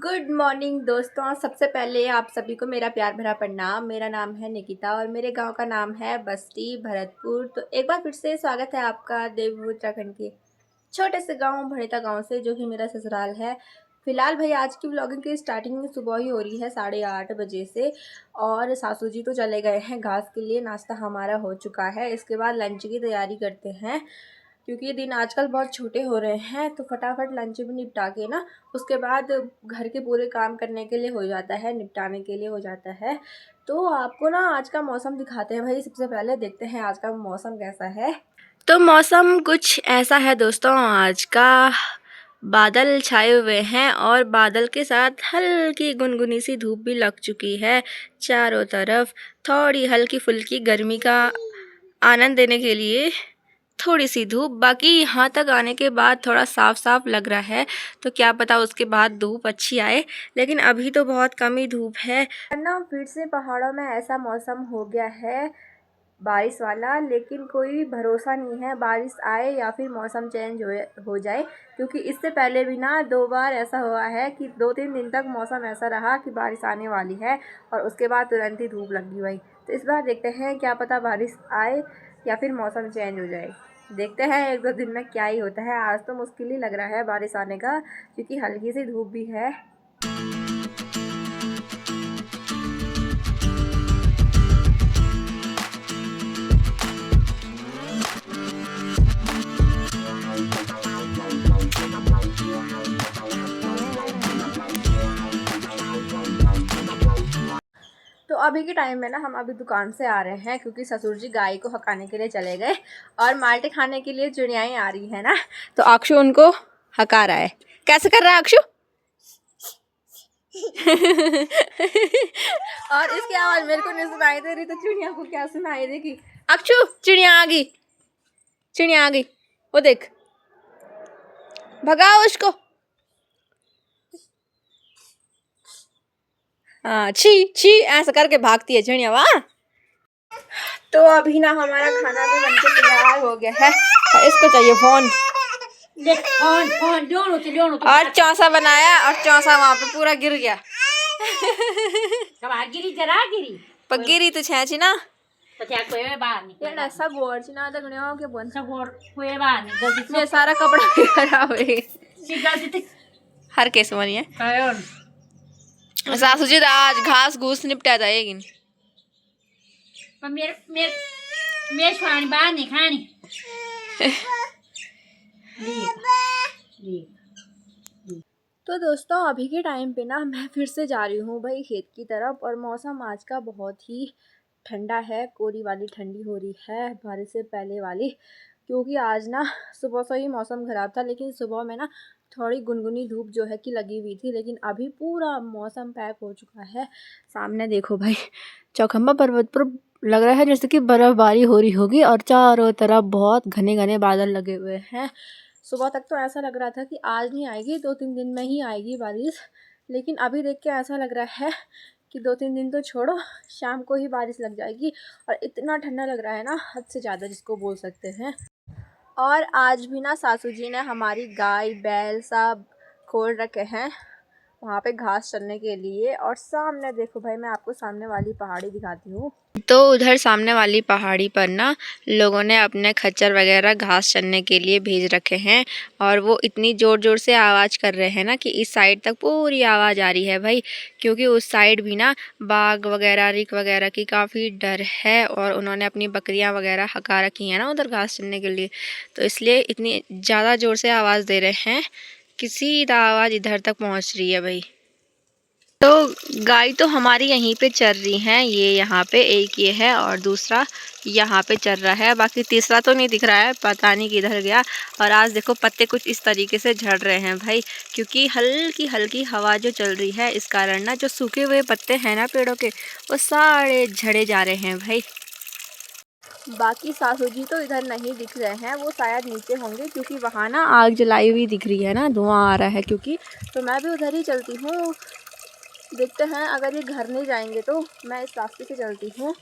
Good morning दोस्तों। सबसे पहले आप सभी को मेरा प्यार भरा प्रणाम। मेरा नाम है निकिता और मेरे गांव का नाम है बस्ती भरतपुर। तो एक बार फिर से स्वागत है आपका देवभूमि उत्तराखंड के छोटे से गांव भड़ेता गांव से, जो कि मेरा ससुराल है। फिलहाल भाई आज की व्लॉगिंग की स्टार्टिंग में सुबह ही हो रही है 8:30 बजे से। और सासू जी तो चले गए हैं घास के लिए, नाश्ता हमारा हो चुका है। इसके बाद लंच की तैयारी करते हैं, क्योंकि ये दिन आजकल बहुत छोटे हो रहे हैं। तो फटाफट लंच भी निपटा के ना, उसके बाद घर के पूरे काम करने के लिए हो जाता है, निपटाने के लिए हो जाता है। तो आपको ना आज का मौसम दिखाते हैं भाई। सबसे पहले देखते हैं आज का मौसम कैसा है। तो मौसम कुछ ऐसा है दोस्तों, आज का बादल छाए हुए हैं और बादल के साथ हल्की गुनगुनी सी धूप भी लग चुकी है चारों तरफ। थोड़ी हल्की फुल्की गर्मी का आनंद देने के लिए थोड़ी सी धूप, बाकी यहाँ तक आने के बाद थोड़ा साफ साफ लग रहा है। तो क्या पता उसके बाद धूप अच्छी आए, लेकिन अभी तो बहुत कम ही धूप है ना। फिर से पहाड़ों में ऐसा मौसम हो गया है बारिश वाला, लेकिन कोई भरोसा नहीं है बारिश आए या फिर मौसम चेंज हो जाए। क्योंकि इससे पहले भी ना 2 बार ऐसा हुआ है कि 2-3 दिन तक मौसम ऐसा रहा कि बारिश आने वाली है और उसके बाद तुरंत ही धूप लग गई भाई। तो इस बार देखते हैं, क्या पता बारिश आए या फिर मौसम चेंज हो जाए। देखते हैं 1-2 दिन में क्या ही होता है। आज तो मुश्किल ही लग रहा है बारिश आने का, क्योंकि हल्की सी धूप भी है। तो अभी के टाइम में ना हम अभी दुकान से आ रहे हैं, क्योंकि ससुर जी गाय को हकाने के लिए चले गए और माल्टे खाने के लिए चिड़ियाएँ आ रही है ना। तो अक्षु उनको हका रहा है। कैसे कर रहा है अक्षु? और इसकी आवाज़ मेरे को नहीं सुनाई दे रही, तो चिड़िया को क्या सुनाई देगी। अक्षु चिड़िया आ गई, चिड़िया आ गई, वो देख, भगाओ उसको। हाँ छी छी ऐसा करके भागती है चिड़िया। वाह। तो अभी ना हमारा खाना भी बनके तैयार हो गया है। इसको चाहिए फोन। और चौसा बनाया और चौसा वहाँ पे पूरा गिर गया। पर गिरी तो छेची ना। ऐसा गोर ना दगड़ियों के बन ये सारा कपड़ा खराब है। हर केस बनी है। सासू जी आज घास घूस निपटा जाएगी। मेरे खानी बाहर नहीं खानी। तो दोस्तों अभी के टाइम पे ना मैं फिर से जा रही हूँ भाई खेत की तरफ। और मौसम आज का बहुत ही ठंडा है, कोरी वाली ठंडी हो रही है बारिश से पहले वाली। क्योंकि आज ना सुबह से ही मौसम ख़राब था, लेकिन सुबह में ना थोड़ी गुनगुनी धूप जो है कि लगी हुई थी। लेकिन अभी पूरा मौसम पैक हो चुका है। सामने देखो भाई, चौखंबा पर्वत पर लग रहा है जैसे कि बर्फबारी हो रही होगी और चारों तरफ बहुत घने घने बादल लगे हुए हैं। सुबह तक तो ऐसा लग रहा था कि आज नहीं आएगी, 2-3 दिन में ही आएगी बारिश। लेकिन अभी देख के ऐसा लग रहा है कि 2-3 दिन तो छोड़ो, शाम को ही बारिश लग जाएगी। और इतना ठंडा लग रहा है ना, हद से ज़्यादा जिसको बोल सकते हैं। और आज भी ना सासू जी ने हमारी गाय बैल सब खोल रखे हैं वहाँ पे घास चरने के लिए। और सामने देखो भाई, मैं आपको सामने वाली पहाड़ी दिखाती हूँ। तो उधर सामने वाली पहाड़ी पर ना लोगों ने अपने खच्चर वगैरह घास चरने के लिए भेज रखे हैं। और वो इतनी ज़ोर ज़ोर से आवाज़ कर रहे हैं ना कि इस साइड तक पूरी आवाज़ आ रही है भाई। क्योंकि उस साइड भी ना बाघ वगैरह रिक वगैरह की काफ़ी डर है और उन्होंने अपनी बकरियां वगैरह हका रखी हैं ना उधर घास चरने के लिए। तो इसलिए इतनी ज़्यादा ज़ोर से आवाज़ दे रहे हैं कि सीधा आवाज़ इधर तक पहुँच रही है भाई। तो गाय तो हमारी यहीं पे चर रही हैं। ये यहाँ पे एक ये है और दूसरा यहाँ पे चर रहा है। बाकी तीसरा तो नहीं दिख रहा है, पता नहीं किधर गया। और आज देखो पत्ते कुछ इस तरीके से झड़ रहे हैं भाई, क्योंकि हल्की हल्की हवा जो चल रही है इस कारण ना जो सूखे हुए पत्ते हैं ना पेड़ों के, वो सारे झड़े जा रहे हैं भाई। बाकी सासू जी तो इधर नहीं दिख रहे हैं, वो शायद नीचे होंगे, क्योंकि वहाँ ना आग जलाई हुई दिख रही है ना, धुआं आ रहा है क्योंकि। तो मैं भी उधर ही चलती हूँ, देखते हैं। अगर ये घर नहीं जाएंगे तो मैं इस रास्ते से चलती हूँ।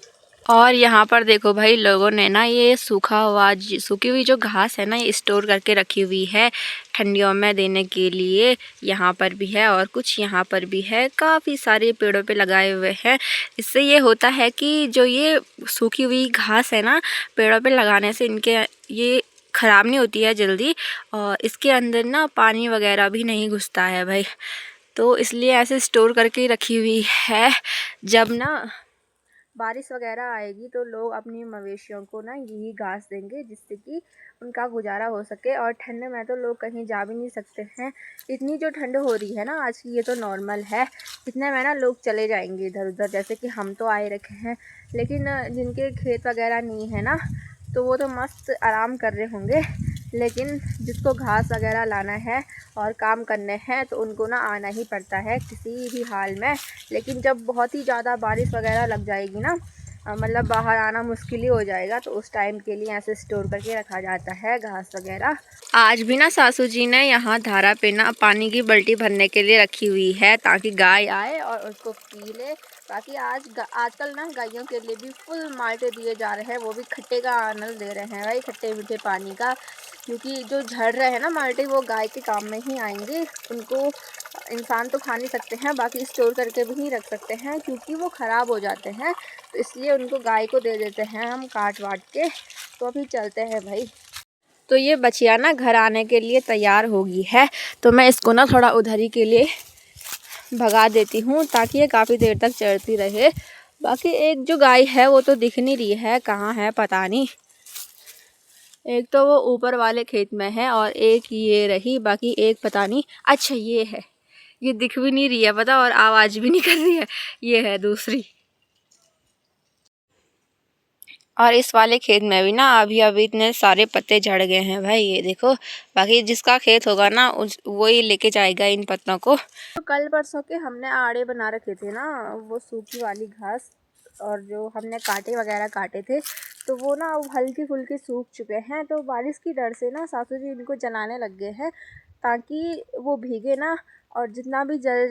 और यहाँ पर देखो भाई, लोगों ने ना ये सूखी हुई जो घास है ना, ये स्टोर करके रखी हुई है ठंडियों में देने के लिए। यहाँ पर भी है और कुछ यहाँ पर भी है, काफ़ी सारे पेड़ों पे लगाए हुए हैं। इससे ये होता है कि जो ये सूखी हुई घास है ना, पेड़ों पे लगाने से इनके ये ख़राब नहीं होती है जल्दी, और इसके अंदर ना पानी वगैरह भी नहीं घुसता है भाई। तो इसलिए ऐसे स्टोर करके रखी हुई है। जब ना बारिश वगैरह आएगी तो लोग अपनी मवेशियों को ना यही घास देंगे, जिससे कि उनका गुजारा हो सके। और ठंड में तो लोग कहीं जा भी नहीं सकते हैं, इतनी जो ठंड हो रही है ना आज की, ये तो नॉर्मल है। इतने में ना लोग चले जाएंगे इधर उधर, जैसे कि हम तो आए रखे हैं, लेकिन जिनके खेत वगैरह नहीं है ना, तो वो तो मस्त आराम कर रहे होंगे। लेकिन जिसको घास वगैरह लाना है और काम करने हैं, तो उनको ना आना ही पड़ता है किसी भी हाल में। लेकिन जब बहुत ही ज़्यादा बारिश वगैरह लग जाएगी ना, मतलब बाहर आना मुश्किल ही हो जाएगा, तो उस टाइम के लिए ऐसे स्टोर करके रखा जाता है घास वगैरह। आज भी ना सासू जी ने यहाँ धारा पे ना पानी की बाल्टी भरने के लिए रखी हुई है, ताकि गाय आए और उसको पी ले। बाकी आजकल ना गायों के लिए भी फुल माल्टे दिए जा रहे हैं, वो भी खट्टे का आनंद दे रहे हैं भाई, खट्टे मीठे पानी का। क्योंकि जो झड़ रहे हैं ना माल्टे, वो गाय के काम में ही आएंगे। उनको इंसान तो खा नहीं सकते हैं, बाकी स्टोर करके भी नहीं रख सकते हैं, क्योंकि वो ख़राब हो जाते हैं। तो इसलिए उनको गाय को दे देते हैं हम काट वाट के। तो अभी चलते हैं भाई। तो ये बछिया ना घर आने के लिए तैयार होगी है, तो मैं इसको ना थोड़ा उधर ही के लिए भगा देती हूँ, ताकि ये काफ़ी देर तक चरती रहे। बाकी एक जो गाय है वो तो दिख नहीं रही है, कहाँ है पता नहीं। एक तो वो ऊपर वाले खेत में है और एक ये रही, बाकी एक पता नहीं। अच्छा ये है, ये दिख भी नहीं रही है पता, और आवाज़ भी नहीं कर रही है। ये है दूसरी। और इस वाले खेत में भी ना अभी अभी इतने सारे पत्ते झड़ गए हैं भाई, ये देखो। बाकी जिसका खेत होगा ना वो ही लेके जाएगा इन पत्तों को। तो कल परसों के हमने आड़े बना रखे थे ना, वो सूखी वाली घास, और जो हमने कांटे वगैरह काटे थे, तो वो ना हल्के फुल्के सूख चुके हैं। तो बारिश की डर से ना सासू जी इनको जलाने लग गए हैं, ताकि वो भीगे ना, और जितना भी जल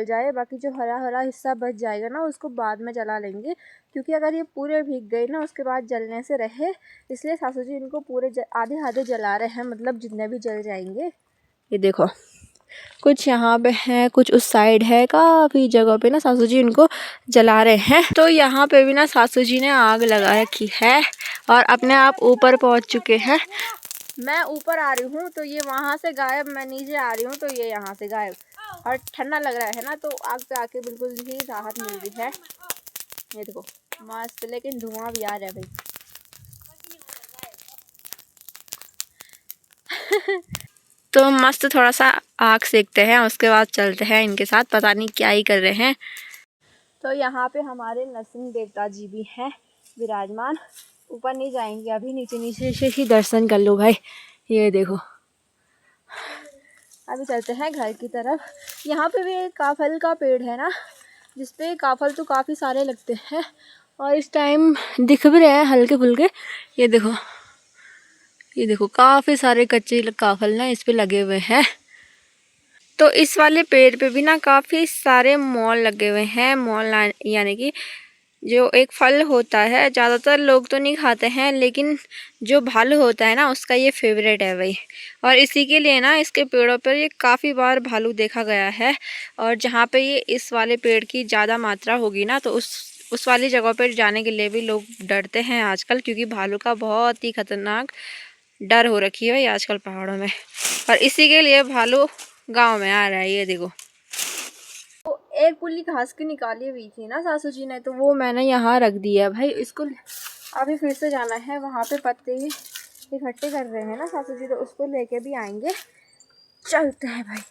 जाए। बाकी जो हरा हरा हिस्सा बच जाएगा ना, उसको बाद में जला लेंगे, क्योंकि अगर ये पूरे भीग गए ना उसके बाद जलने से रहे। इसलिए सासू जी इनको पूरे आधे आधे जला रहे हैं, मतलब जितने भी जल जाएंगे। ये देखो, कुछ यहाँ पे है, कुछ उस साइड है, काफ़ी जगह पे ना सासू जी इनको जला रहे हैं। तो यहाँ पे भी ना सासू जी ने आग लगा रखी है और अपने आप ऊपर पहुँच चुके हैं। मैं ऊपर आ रही हूँ तो ये वहाँ से गायब, मैं नीचे आ रही हूँ तो ये यहाँ से गायब। और ठंडा लग रहा है ना, तो आग पे आके बिल्कुल ही राहत मिल रही है। ये देखो मस्त, लेकिन धुआं भी आ रहा है भाई। तो मस्त थोड़ा सा आग सेकते हैं, उसके बाद चलते हैं इनके साथ, पता नहीं क्या ही कर रहे हैं। तो यहाँ पे हमारे नरसिंह देवता जी भी हैं विराजमान। ऊपर नहीं जाएंगे अभी, नीचे नीचे से ही दर्शन कर लो भाई। ये देखो, अभी चलते हैं घर की तरफ। यहाँ पे भी एक काफल का पेड़ है ना, जिसपे काफल तो काफ़ी सारे लगते हैं, और इस टाइम दिख भी रहे हैं हल्के फुल्के। ये देखो, ये देखो काफ़ी सारे कच्चे काफल ना इस पे लगे हुए हैं। तो इस वाले पेड़ पे भी ना काफ़ी सारे मॉल लगे हुए हैं। मॉल यानी कि जो एक फल होता है, ज़्यादातर लोग तो नहीं खाते हैं, लेकिन जो भालू होता है ना उसका ये फेवरेट है भाई। और इसी के लिए ना इसके पेड़ों पर ये काफ़ी बार भालू देखा गया है। और जहाँ पे ये इस वाले पेड़ की ज़्यादा मात्रा होगी ना, तो उस वाली जगह पर जाने के लिए भी लोग डरते हैं आजकल, क्योंकि भालू का बहुत ही खतरनाक डर हो रखी है आजकल पहाड़ों में। और इसी के लिए भालू गाँव में आ रहा है। ये देखो, तो एक पुल्ली घास की निकाली हुई थी ना सासू जी ने, तो वो मैंने यहाँ रख दी है भाई। इसको अभी फिर से जाना है, वहाँ पे पत्ते इकट्ठे कर रहे हैं ना सासू जी, तो उसको लेके भी आएंगे। चलते हैं भाई।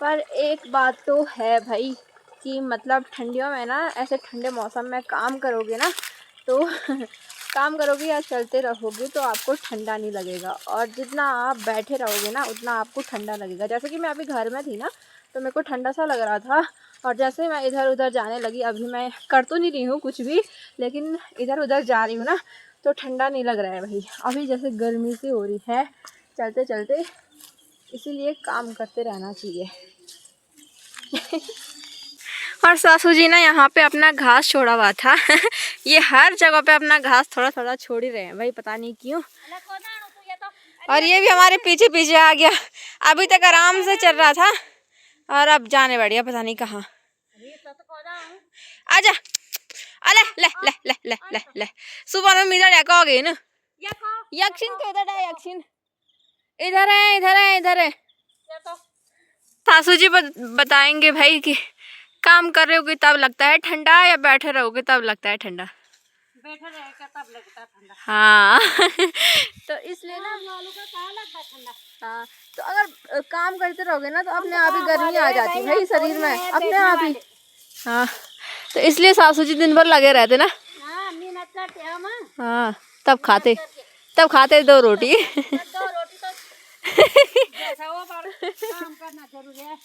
पर एक बात तो है भाई, कि मतलब ठंडियों में ना, ऐसे ठंडे मौसम में काम करोगे ना, तो काम करोगे या चलते रहोगे तो आपको ठंडा नहीं लगेगा, और जितना आप बैठे रहोगे ना उतना आपको ठंडा लगेगा। जैसे कि मैं अभी घर में थी ना, तो मेरे को ठंडा सा लग रहा था, और जैसे मैं इधर उधर जाने लगी, अभी मैं कर तो नहीं रही हूँ कुछ भी, लेकिन इधर उधर जा रही हूँ ना, तो ठंडा नहीं लग रहा है भाई। अभी जैसे गर्मी सी हो रही है चलते चलते, इसीलिए काम करते रहना चाहिए। और सासू जी ना यहाँ पे अपना घास छोड़ा हुआ था ये हर जगह पे अपना घास थोड़ा थोड़ा छोड़ ही रहे हैं भाई, पता नहीं क्यों। और ये भी हमारे पीछे पीछे आ गया। अभी तक आराम से चल रहा था और अब जाने बढ़िया पता नहीं कहाँ। आजा, अले ले ले ले ले ले ले सुबह में मिला लेको आ गई ना। यक्षिन तो इधर है, यक्षिन इधर है, इधर है, इधर है। सासू जी बताएंगे भाई कि काम कर रहे होगे तब लगता है ठंडा या बैठे रहोगे तब लगता है ठंडा। बैठे रहेगा तब लगता है ठंडा। हाँ तो इसलिए ना वालों का कहाँ लगता है ठंडा। हाँ तो अगर काम करते रहोगे ना तो अपने आप ही गर्मी आ जाती है भाई शरीर में अपने आप ही। हाँ तो इसलिए सासू जी दिन भर लगे रहते ना। हाँ तब खाते 2 रोटी। काम करना जरूरी है।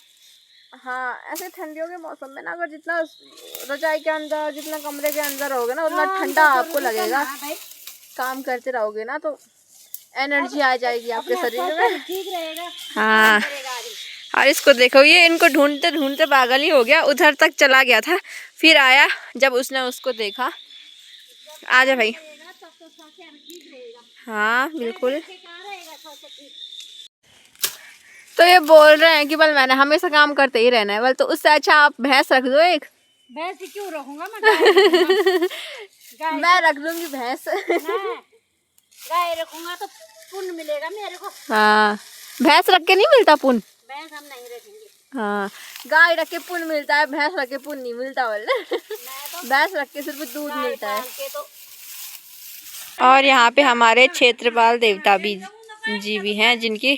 हाँ ऐसे ठंडियों के मौसम में ना अगर जितना रजाई के अंदर जितना कमरे के अंदर रहोगे ना उतना ठंडा आपको लगेगा। काम करते रहोगे ना तो एनर्जी आ जाएगी आपके शरीर में, ठीक रहेगा। हाँ और इसको देखो, ये इनको ढूंढते ढूंढते पागल ही हो गया, उधर तक चला गया था फिर आया जब उसने उसको देखा। आजा भाई। हाँ बिल्कुल। तो ये बोल रहे हैं कि बल मैंने हमेशा काम करते ही रहना है, बल तो उससे अच्छा आप भैंस रख दो एक। भैंस क्यों रखूंगा मैं रख दूंगी भैंस। गाय रखूंगा तो पुण्य मिलेगा मेरे को। हाँ भैंस रख के नहीं मिलता पुण्य, भैंस हम नहीं रखेंगे। हाँ गाय रख के पुण्य मिलता है, भैंस रख के पुण्य नहीं मिलता। भैंस रख के सिर्फ दूध मिलता है। और यहाँ पे हमारे क्षेत्रपाल देवता भी जी भी हैं जिनकी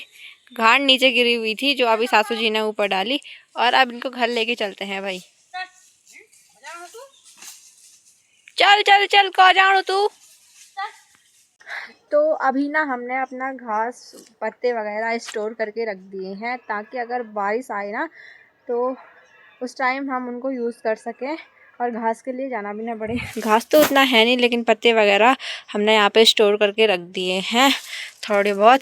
घाट नीचे गिरी हुई थी, जो अभी सासू जी ने ऊपर डाली और अब इनको घर लेके चलते हैं भाई। चल चल चल कहाँ जाओ तू। तो अभी ना हमने अपना घास पत्ते वगैरह स्टोर करके रख दिए हैं ताकि अगर बारिश आए ना तो उस टाइम हम उनको यूज़ कर सकें और घास के लिए जाना भी ना पड़े। घास तो उतना है नहीं लेकिन पत्ते वगैरह हमने यहाँ पे स्टोर करके रख दिए हैं थोड़े बहुत।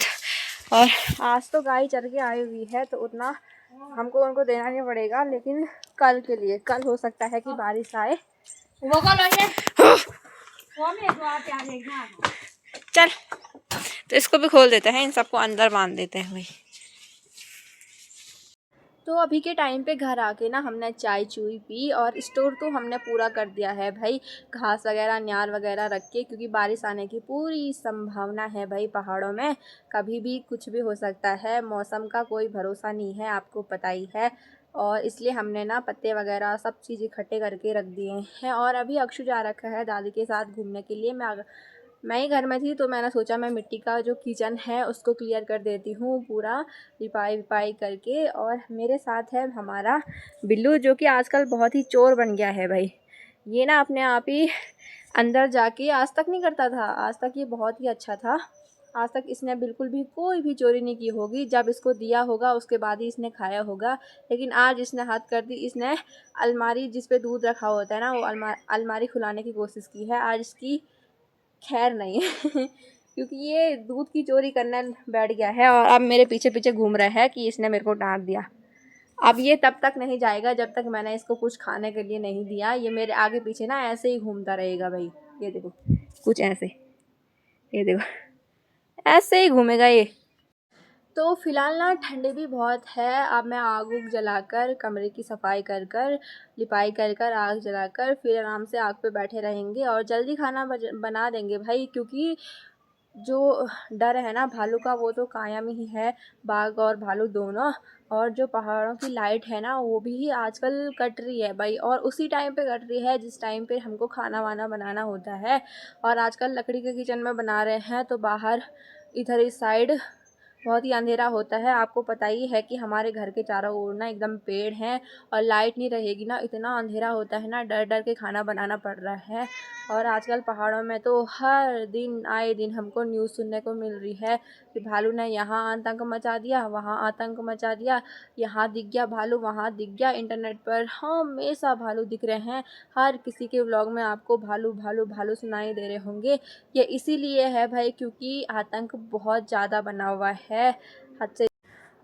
और आज तो गाय चर के आई हुई है तो उतना हमको उनको देना नहीं पड़ेगा, लेकिन कल के लिए, कल हो सकता है कि बारिश आए। वो चल तो इसको भी खोल देते हैं, इन सबको अंदर बांध देते हैं भाई। तो अभी के टाइम पे घर आके ना हमने चाय चूई पी और स्टोर तो हमने पूरा कर दिया है भाई, घास वगैरह न्यार वगैरह रख के, क्योंकि बारिश आने की पूरी संभावना है भाई। पहाड़ों में कभी भी कुछ भी हो सकता है, मौसम का कोई भरोसा नहीं है, आपको पता ही है। और इसलिए हमने ना पत्ते वगैरह सब चीज़ इकट्ठे करके रख दिए हैं। और अभी अक्षु जा रखा है दादी के साथ घूमने के लिए। मैं ही घर में थी तो मैंने सोचा मैं मिट्टी का जो किचन है उसको क्लियर कर देती हूँ पूरा लिपाई विपाई करके। और मेरे साथ है हमारा बिल्लू, जो कि आजकल बहुत ही चोर बन गया है भाई। ये ना अपने आप ही अंदर जाके, आज तक नहीं करता था, आज तक ये बहुत ही अच्छा था, आज तक इसने बिल्कुल भी कोई भी चोरी नहीं की होगी। जब इसको दिया होगा उसके बाद ही इसने खाया होगा, लेकिन आज इसने हद कर दी। इसने अलमारी जिस पे दूध रखा होता है ना वो अलमारी खुलाने की कोशिश की है। आज इसकी खैर नहीं है क्योंकि ये दूध की चोरी करने बैठ गया है और अब मेरे पीछे पीछे घूम रहा है कि इसने मेरे को डांट दिया। अब ये तब तक नहीं जाएगा जब तक मैंने इसको कुछ खाने के लिए नहीं दिया। ये मेरे आगे पीछे ना ऐसे ही घूमता रहेगा भाई। ये देखो कुछ ऐसे, ये देखो ऐसे ही घूमेगा ये। तो फ़िलहाल ना ठंडी भी बहुत है। अब मैं आग उग जलाकर कमरे की सफाई कर कर लिपाई कर कर आग जलाकर फिर आराम से आग पे बैठे रहेंगे और जल्दी खाना बना देंगे भाई। क्योंकि जो डर है ना भालू का वो तो कायम ही है, बाघ और भालू दोनों। और जो पहाड़ों की लाइट है ना वो भी आजकल कट रही है भाई, और उसी टाइम पे कट रही है जिस टाइम पे हमको खाना वाना बनाना होता है। और आजकल लकड़ी के किचन में बना रहे हैं तो बाहर इधर इस साइड बहुत ही अंधेरा होता है। आपको पता ही है कि हमारे घर के चारों ओर ना एकदम पेड़ हैं और लाइट नहीं रहेगी ना इतना अंधेरा होता है ना, डर डर के खाना बनाना पड़ रहा है। और आजकल पहाड़ों में तो हर दिन आए दिन हमको न्यूज़ सुनने को मिल रही है कि भालू ने यहाँ आतंक मचा दिया, वहाँ आतंक मचा दिया, यहाँ दिख गया भालू, वहाँ दिख गया। इंटरनेट पर हमेशा भालू दिख रहे हैं, हर किसी के व्लॉग में आपको भालू भालू भालू सुनाई दे रहे होंगे। ये इसीलिए है भाई क्योंकि आतंक बहुत ज़्यादा बना हुआ है हद से।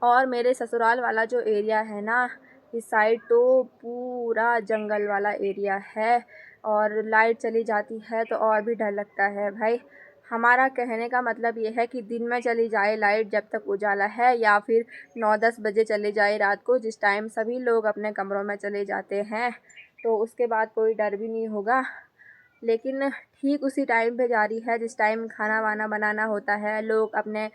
और मेरे ससुराल वाला जो एरिया है ना इस साइड तो पूरा जंगल वाला एरिया है और लाइट चली जाती है तो और भी डर लगता है भाई। हमारा कहने का मतलब ये है कि दिन में चली जाए लाइट जब तक उजाला है, या फिर 9-10 बजे चली जाए रात को, जिस टाइम सभी लोग अपने कमरों में चले जाते हैं, तो उसके बाद कोई डर भी नहीं होगा। लेकिन ठीक उसी टाइम पे जा रही है जिस टाइम खाना वाना बनाना होता है, लोग अपने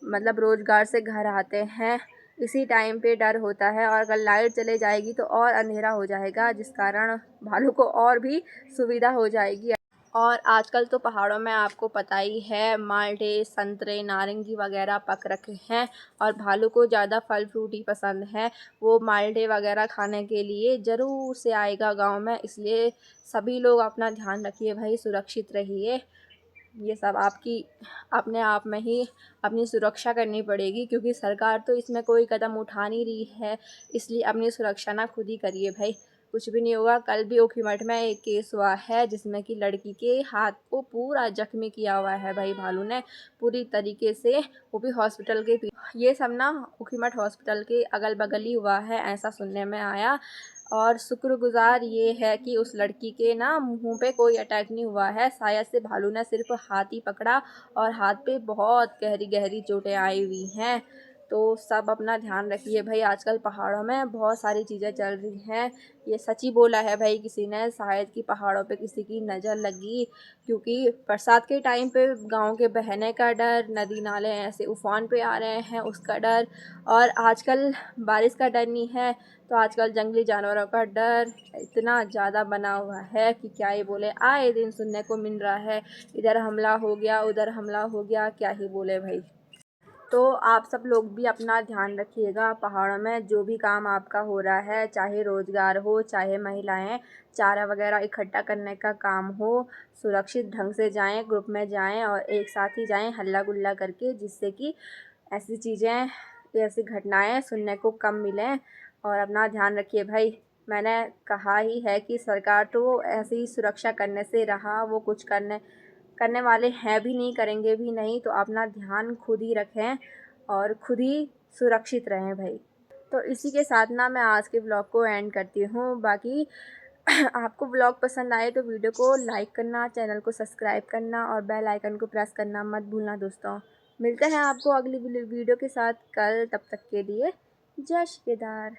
मतलब रोज़गार से घर आते हैं, इसी टाइम पे डर होता है। और अगर लाइट चले जाएगी तो और अंधेरा हो जाएगा, जिस कारण भालू को और भी सुविधा हो जाएगी। और आजकल तो पहाड़ों में आपको पता ही है माल्टे, संतरे, नारंगी वगैरह पक रखे हैं और भालू को ज़्यादा फल फ्रूट ही पसंद है। वो माल्टे वगैरह खाने के लिए ज़रूर से आएगा गांव में, इसलिए सभी लोग अपना ध्यान रखिए भाई, सुरक्षित रहिए। ये सब आपकी अपने आप में ही अपनी सुरक्षा करनी पड़ेगी, क्योंकि सरकार तो इसमें कोई कदम उठा नहीं रही है, इसलिए अपनी सुरक्षा ना खुद ही करिए भाई, कुछ भी नहीं होगा। कल भी ओखीमठ में एक केस हुआ है जिसमें कि लड़की के हाथ को पूरा जख्मी किया हुआ है भाई भालू ने पूरी तरीके से, वो भी हॉस्पिटल के ये सब ना ओखीमठ हॉस्पिटल के अगल बगल ही हुआ है, ऐसा सुनने में आया। और शुक्रगुजार ये है कि उस लड़की के ना मुंह पे कोई अटैक नहीं हुआ है, शायद से भालू ने सिर्फ हाथ ही पकड़ा और हाथ पे बहुत गहरी गहरी चोटें आई हुई हैं। तो सब अपना ध्यान रखिए भाई, आजकल पहाड़ों में बहुत सारी चीज़ें चल रही हैं। ये सच ही बोला है भाई किसी ने, शायद कि पहाड़ों पे किसी की नज़र लगी, क्योंकि बरसात के टाइम पे गांव के बहने का डर, नदी नाले ऐसे उफान पे आ रहे हैं उसका डर, और आजकल बारिश का डर नहीं है, तो आजकल जंगली जानवरों का डर इतना ज़्यादा बना हुआ है कि क्या ही बोले। आए दिन सुनने को मिल रहा है, इधर हमला हो गया, उधर हमला हो गया, क्या ही बोले भाई। तो आप सब लोग भी अपना ध्यान रखिएगा, पहाड़ों में जो भी काम आपका हो रहा है, चाहे रोज़गार हो, चाहे महिलाएं चारा वगैरह इकट्ठा करने का काम हो, सुरक्षित ढंग से जाएं, ग्रुप में जाएं और एक साथ ही जाएं हल्ला गुल्ला करके, जिससे कि ऐसी चीज़ें, ऐसी घटनाएं सुनने को कम मिलें। और अपना ध्यान रखिए भाई, मैंने कहा ही है कि सरकार तो ऐसी सुरक्षा करने से रहा, वो कुछ करने करने वाले हैं भी नहीं, करेंगे भी नहीं, तो अपना ध्यान खुद ही रखें और खुद ही सुरक्षित रहें भाई। तो इसी के साथ ना मैं आज के ब्लॉग को एंड करती हूँ। बाकी आपको ब्लॉग पसंद आए तो वीडियो को लाइक करना, चैनल को सब्सक्राइब करना और बेल आइकन को प्रेस करना मत भूलना दोस्तों। मिलते हैं आपको अगली वीडियो के साथ कल, तब तक के लिए जय श्री केदार।